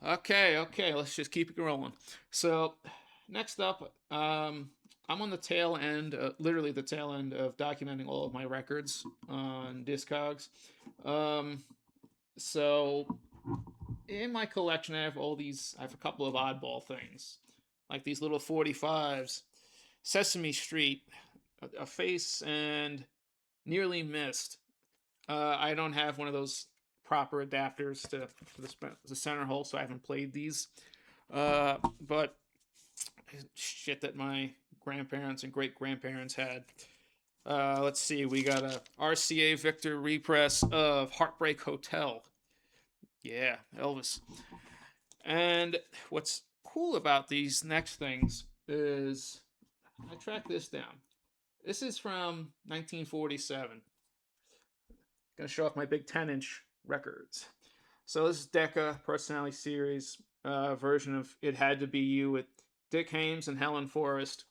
Okay, let's just keep it rolling. So, next up, I'm on the tail end, literally the tail end of documenting all of my records on Discogs. Um, so, in my collection, I have all these, I have a couple of oddball things, like these little 45s, Sesame Street, a Face, and Nearly Missed. I don't have one of those proper adapters to the center hole, so I haven't played these. But shit that my grandparents and great grandparents had. Let's see, we got a RCA Victor repress of Heartbreak Hotel. Yeah, Elvis. And what's cool about these next things is I tracked this down. This is from 1947. Gonna show off my big 10-inch records. So this is Decca Personality Series version of It Had to Be You with Dick Haymes and Helen Forrest.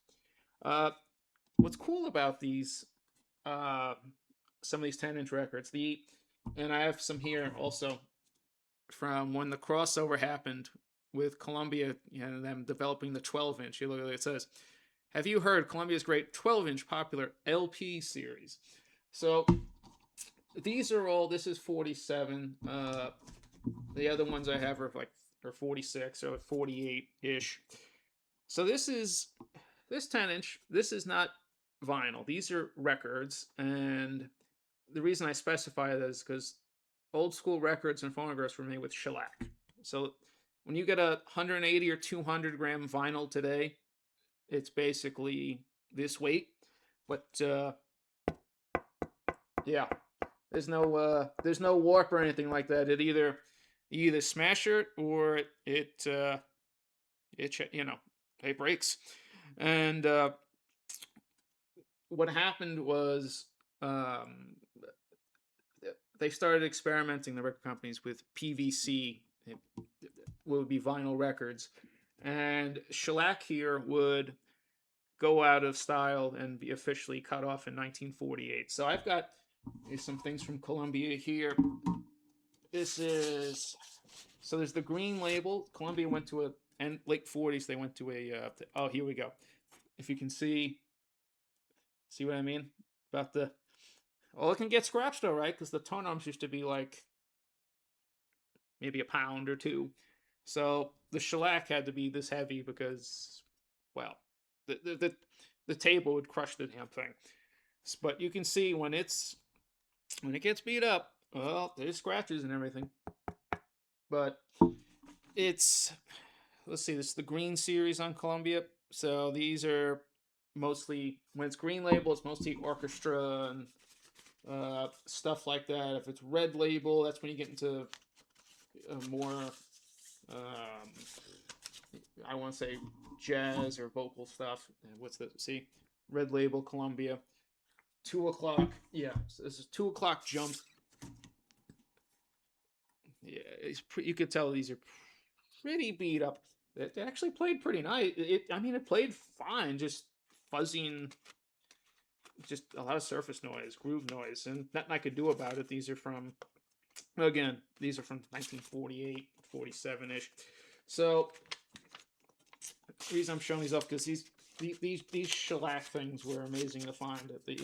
Uh, what's cool about these, uh, some of these 10-inch records, and I have some here also from when the crossover happened with Columbia and them developing the 12-inch. You look at it, it says, "Have you heard Columbia's great 12-inch popular LP series?" So these are all. This is 47. The other ones I have are 46 or 48 ish. So this 10-inch. This is not vinyl. These are records, and the reason I specify that is because old school records and phonographs were made with shellac. So when you get a 180 or 200 gram vinyl today, it's basically this weight. But yeah, there's no warp or anything like that. You either smash it or it breaks. And what happened was um, they started experimenting, the record companies, with PVC, would be vinyl records, and shellac here would go out of style and be officially cut off in 1948. So I've got some things from Columbia here. This is so there's the green label. Columbia went to a and late 40s. They went to a oh, here we go. If you can see what I mean about the well, it can get scratched though, right? Because the tone arms used to be like maybe a pound or two. So the shellac had to be this heavy because, well, the table would crush the damn thing. But you can see when it gets beat up, well, there's scratches and everything. But it's let's see, this is the green series on Columbia. So these are mostly when it's green label, it's mostly orchestra and stuff like that. If it's red label, that's when you get into more um, I want to say jazz or vocal stuff. What's the see? Red label Columbia. 2 o'clock. Yeah, so this is 2 o'clock jump. Yeah, you could tell these are pretty beat up. It actually played pretty nice. I mean, it played fine. Just fuzzy and just a lot of surface noise, groove noise, and nothing I could do about it. These are from again. These are from 1948, 47 ish. So the reason I'm showing these off because these shellac things were amazing to find at the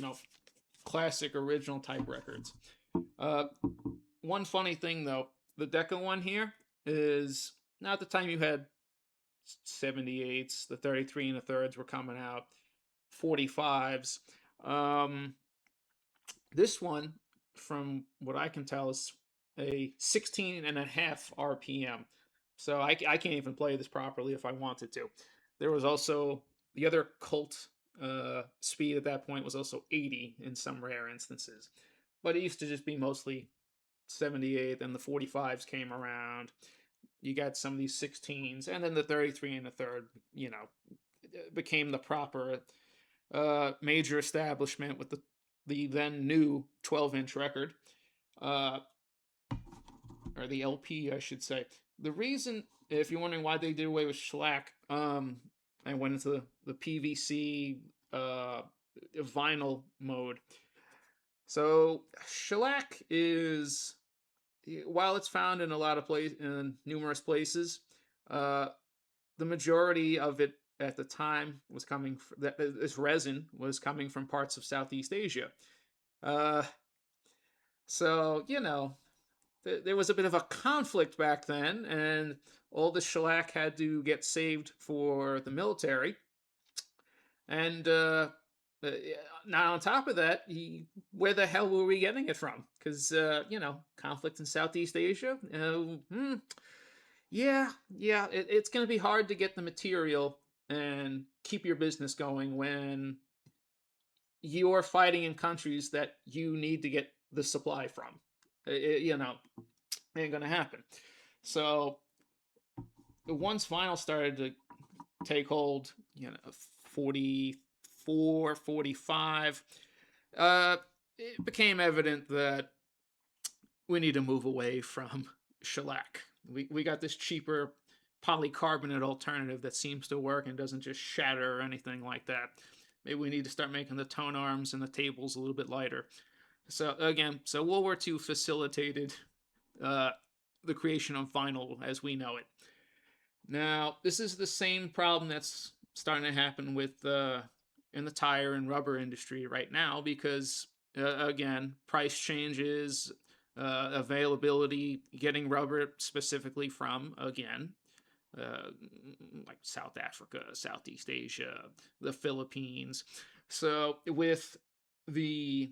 classic original type records. Uh, One funny thing though, the Decca one here is now at the time you had 78s, the 33 and the thirds were coming out, 45s. Um, this one, from what I can tell, is a 16 and a half RPM. So I can't even play this properly if I wanted to. There was also the other cult speed at that point was also 80 in some rare instances. But it used to just be mostly 78, then the 45s came around. You got some of these 16s, and then the 33 and the third, became the proper major establishment with the then new 12-inch record, uh, or the LP, I should say. The reason, if you're wondering why they did away with shellac, I went into the PVC vinyl mode. So shellac is while it's found in a lot of places, in numerous places, uh, the majority of it at the time was coming. This resin was coming from parts of Southeast Asia. Uh, so there was a bit of a conflict back then, and all the shellac had to get saved for the military. And now on top of that, where the hell were we getting it from? Because conflict in Southeast Asia. Yeah, it's going to be hard to get the material and keep your business going when you're fighting in countries that you need to get the supply from. Ain't going to happen. So once vinyl started to take hold, 44, 45, it became evident that we need to move away from shellac. We got this cheaper polycarbonate alternative that seems to work and doesn't just shatter or anything like that. Maybe we need to start making the tone arms and the tables a little bit lighter. So World War II facilitated the creation of vinyl as we know it. Now, this is the same problem that's starting to happen with in the tire and rubber industry right now because again, price changes, availability, getting rubber specifically from again, like South Africa, Southeast Asia, the Philippines. So with the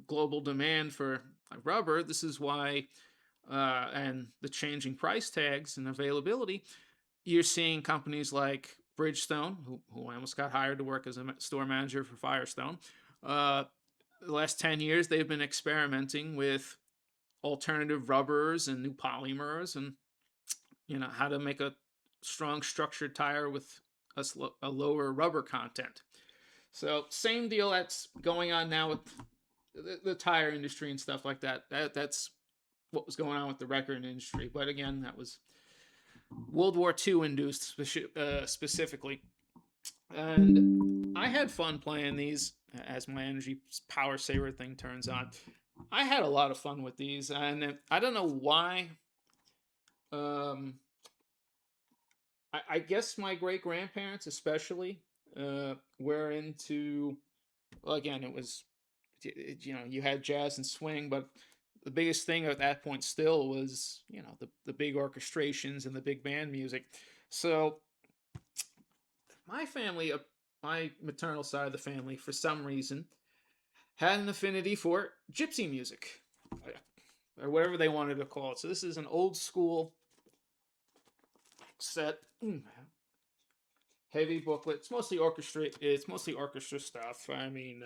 global demand for rubber, this is why, and the changing price tags and availability, you're seeing companies like Bridgestone, who I almost got hired to work as a store manager for Firestone. The last 10 years, they've been experimenting with alternative rubbers and new polymers and, how to make a strong structured tire with a lower rubber content. So same deal that's going on now with the tire industry and stuff like that. That's what was going on with the record industry. But again, that was World War II induced specifically. And I had fun playing these as my energy power saver thing turns on. I had a lot of fun with these, and I don't know why. Um, I guess my great grandparents, especially, were into. Well, again, it was, you had jazz and swing, but the biggest thing at that point still was, the big orchestrations and the big band music. So my family, my maternal side of the family, for some reason, had an affinity for gypsy music, or whatever they wanted to call it. So this is an old school set, heavy booklet. It's mostly orchestra stuff. I mean,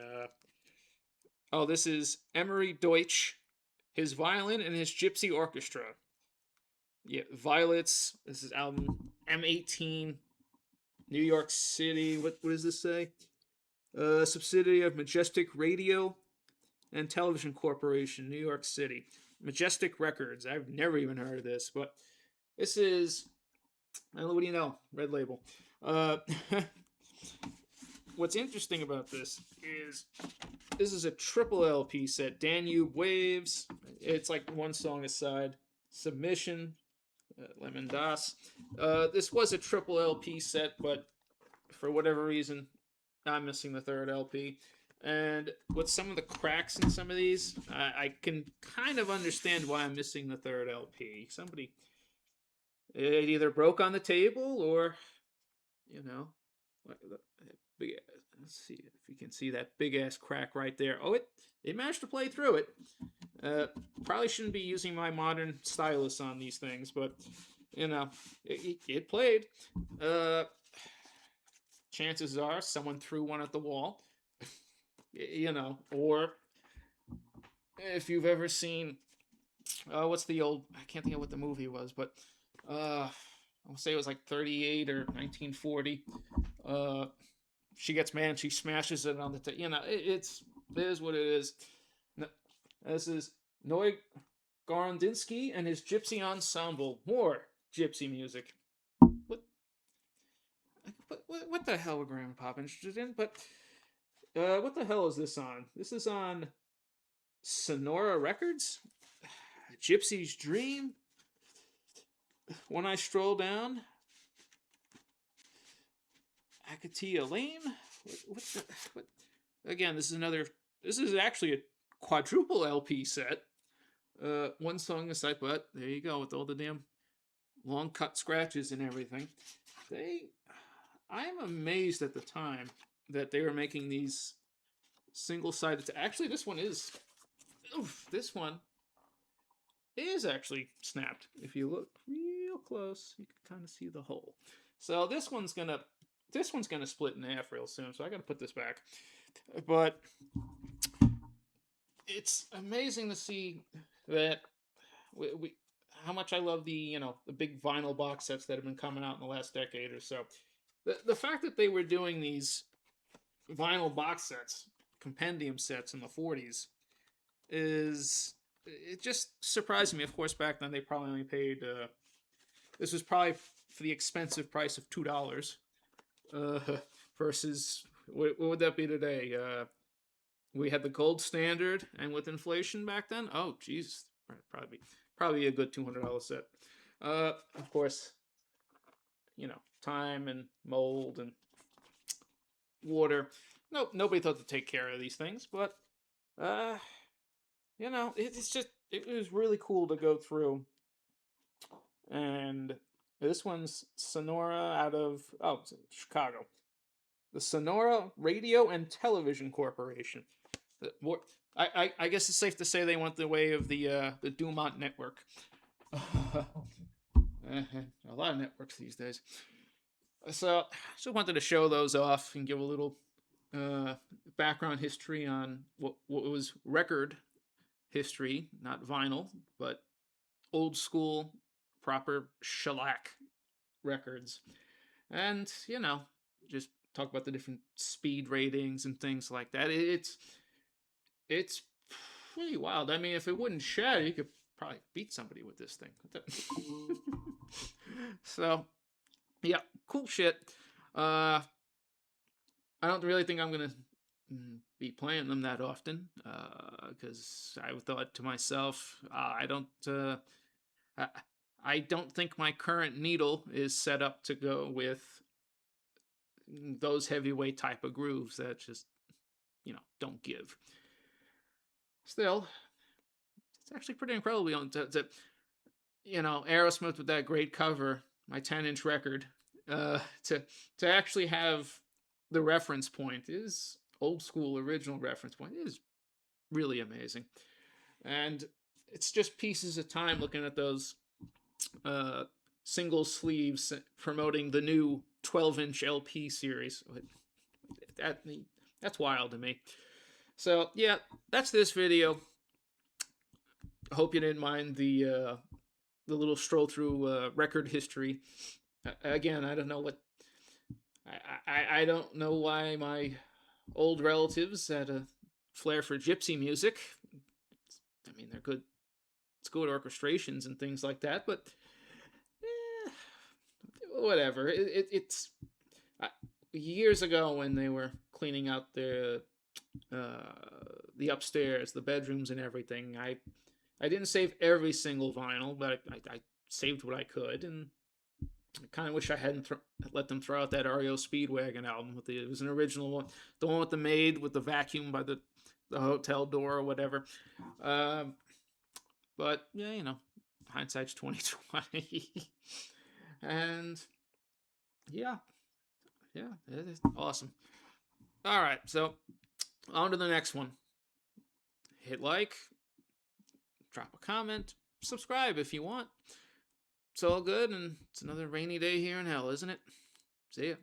this is Emery Deutsch, his violin and his gypsy orchestra. Yeah, Violets. This is album M18, New York City. What does this say? Subsidiary of Majestic Radio and Television Corporation, New York City. Majestic Records. I've never even heard of this, but this is, what do you know? Red Label. What's interesting about this is a triple LP set. Danube Waves. It's like one song aside. Submission. Lemon Das. This was a triple LP set, but for whatever reason, I'm missing the third LP. And with some of the cracks in some of these, I can kind of understand why I'm missing the third LP. It either broke on the table or, big. Let's see if you can see that big ass crack right there. Oh, it managed to play through it. Probably shouldn't be using my modern stylus on these things, but it played. Chances are someone threw one at the wall. Or if you've ever seen, what's the old? I can't think of what the movie was, but I'll say it was like 38 or 1940. She gets mad and she smashes it on the table. It is what it is. This is Noy Gorondinsky and his Gypsy Ensemble. More gypsy music. What the hell were Grandma Pop interested in? But what the hell is this on? This is on Sonora Records? Gypsy's Dream. When I Stroll Down. Akatia Lane. What? Again, this is actually a quadruple LP set. One song aside, but there you go with all the damn long cut scratches and everything. I'm amazed at the time that they were making these single-sided. Actually, this one is. This one is actually snapped. If you look real close, you can kind of see the hole. So this one's gonna split in half real soon. So I gotta put this back. But it's amazing to see that how much I love the big vinyl box sets that have been coming out in the last decade or so. The fact that they were doing these vinyl box sets, compendium sets in the 40s, it just surprised me. Of course, back then they probably only paid. This was probably for the expensive price of $2, versus what would that be today? We had the gold standard, and with inflation back then, oh geez, probably a good $200 set. Of course, time and mold and water. Nope, nobody thought to take care of these things, but it was really cool to go through. And this one's Sonora out of Chicago. The Sonora Radio and Television Corporation. I guess it's safe to say they went the way of the Dumont Network. A lot of networks these days. So I just wanted to show those off and give a little background history on what was record history, not vinyl, but old school, proper shellac records. And, just talk about the different speed ratings and things like that. It's pretty wild. I mean, if it wouldn't shatter, you could probably beat somebody with this thing. So, yeah, cool shit. I don't really think I'm gonna be playing them that often, because I thought to myself, I don't think my current needle is set up to go with those heavyweight type of grooves that just, don't give. Still, it's actually pretty incredible to Aerosmith with that great cover, my 10-inch record, to actually have the reference point is old school original reference point is really amazing. And it's just pieces of time looking at those single sleeves promoting the new 12-inch LP series. That's wild to me. So yeah, that's this video. I hope you didn't mind the little stroll through record history. Again, I don't know what I don't know why my old relatives had a flair for gypsy music. I mean, they're good. It's good orchestrations and things like that, but whatever. It's years ago when they were cleaning out the upstairs, the bedrooms, and everything. I didn't save every single vinyl, but I saved what I could, and I kind of wish I hadn't let them throw out that REO Speedwagon album. It was an original one, the one with the maid with the vacuum by the hotel door or whatever. But yeah, hindsight's 2020, and yeah, it is awesome. All right, so on to the next one. Hit like, drop a comment, subscribe if you want. It's all good, and it's another rainy day here in hell, isn't it? See ya.